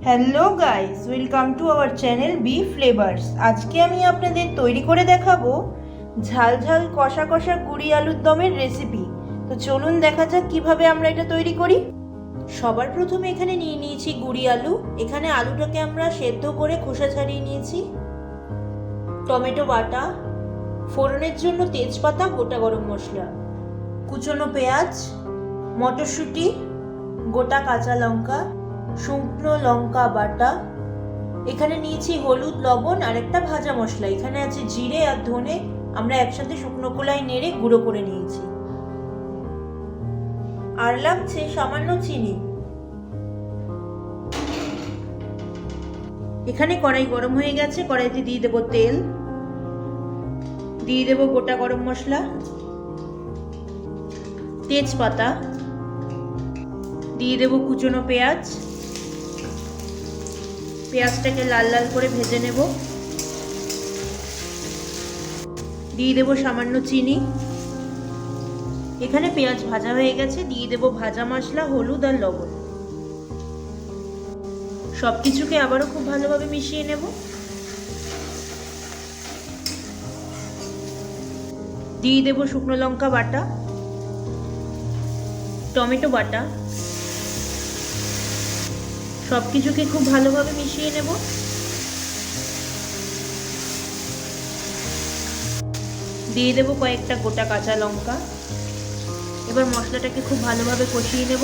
Hello guys, welcome to our channel B flavours. আজকে আমি আপনাদের তৈরি করে দেখাবো ঝাল ঝাল কষা কষা গুড়ি আলুর দমের রেসিপি। তো চলুন দেখা যাক কিভাবে আমরা এটা তৈরি করি। সবার প্রথমে এখানে নিয়ে নিয়েছি গুড়ি আলু। এখানে আলুটাকে আমরা সেদ্ধ করে খোসা ছাড়িয়ে নিয়েছি। টমেটো বাটা, ফোড়নের জন্য তেজপাতা, গোটা গরম মশলা, কুচনো পেঁয়াজ, মটরশুঁটি, গোটা কাঁচা লঙ্কা, শুকনো লঙ্কা বাটা। এখানে নিয়েছি হলুদ, লবণ আর একটা ভাজা মশলা। এখানে আছে জিরে আর ধনে, আমরা একসাথে শুকনো কলাই নেড়ে গুঁড়ো করে নিয়েছি। আর লাগছে সামান্য চিনি। এখানে কড়াই গরম হয়ে গেছে, কড়াইতে দিয়ে দেবো তেল, দিয়ে দেবো গোটা গরম মশলা, তেজপাতা, দিয়ে দেবো কুচনো পেঁয়াজ। পেঁয়াজটাকে লাল লাল করে ভেজে নেব। দিয়ে দেব সামান্য চিনি। এখানে পেঁয়াজ ভাজা হয়ে গেছে, দিয়ে দেব ভাজা মশলা, হলুদ আর লবণ। সবকিছুকে আবারও খুব ভালোভাবে মিশিয়ে নেব। দিয়ে দেব শুকনো লঙ্কা বাটা, টমেটো বাটা। সবকিছুকে খুব ভালোভাবে মিশিয়ে নেব। দিয়ে দেব কয়েকটা গোটা কাঁচা লঙ্কা। এবার মশলাটাকে খুব ভালোভাবে কষিয়ে নেব।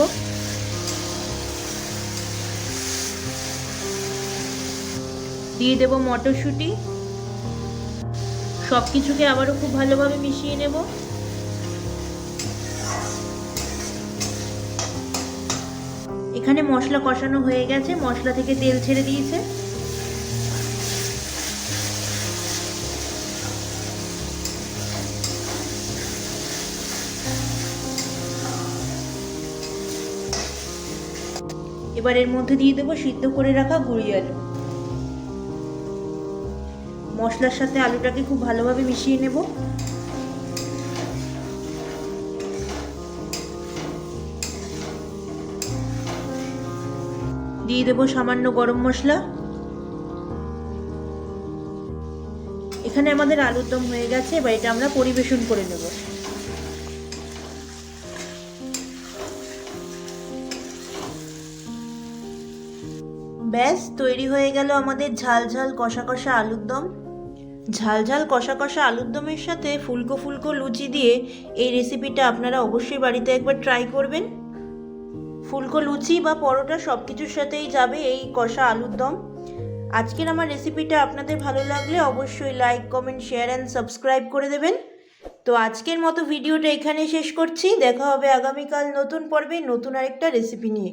দিয়ে দেব মটরশুঁটি। সবকিছুকে আবারও খুব ভালোভাবে মিশিয়ে নেব। এখানে মশলা কষানো হয়ে গেছে, মশলা থেকে তেল ছেড়ে দিয়েছে। এবার এর মধ্যে দিয়ে দেবো সিদ্ধ করে রাখা গুঁড়ি আলু। মশলার সাথে আলুটাকে খুব ভালোভাবে মিশিয়ে নেব। দিয়ে দেবো সামান্য গরম মশলা। এখানে আমাদের আলুর দম হয়ে গেছে, এবার এটা আমরা পরিবেশন করে নেব। ব্যাস তৈরি হয়ে গেল আমাদের ঝাল ঝাল কষা কষা আলুর দম। ঝাল ঝাল কষা কষা আলুর দমের সাথে ফুলকো ফুলকো লুচি দিয়ে এই রেসিপিটা আপনারা অবশ্যই বাড়িতে একবার ট্রাই করবেন। ফুলকো লুচি বা পরোটা সব কিছুর সাথেই যাবে এই কষা আলুর দম। আজকের আমার রেসিপিটা আপনাদের ভালো লাগলে অবশ্যই like, comment, share and subscribe করে দেবেন। তো আজকের মতো ভিডিওটা এখানেই শেষ করছি। দেখা হবে আগামীকাল নতুন পর্বে নতুন আরেকটা রেসিপি নিয়ে।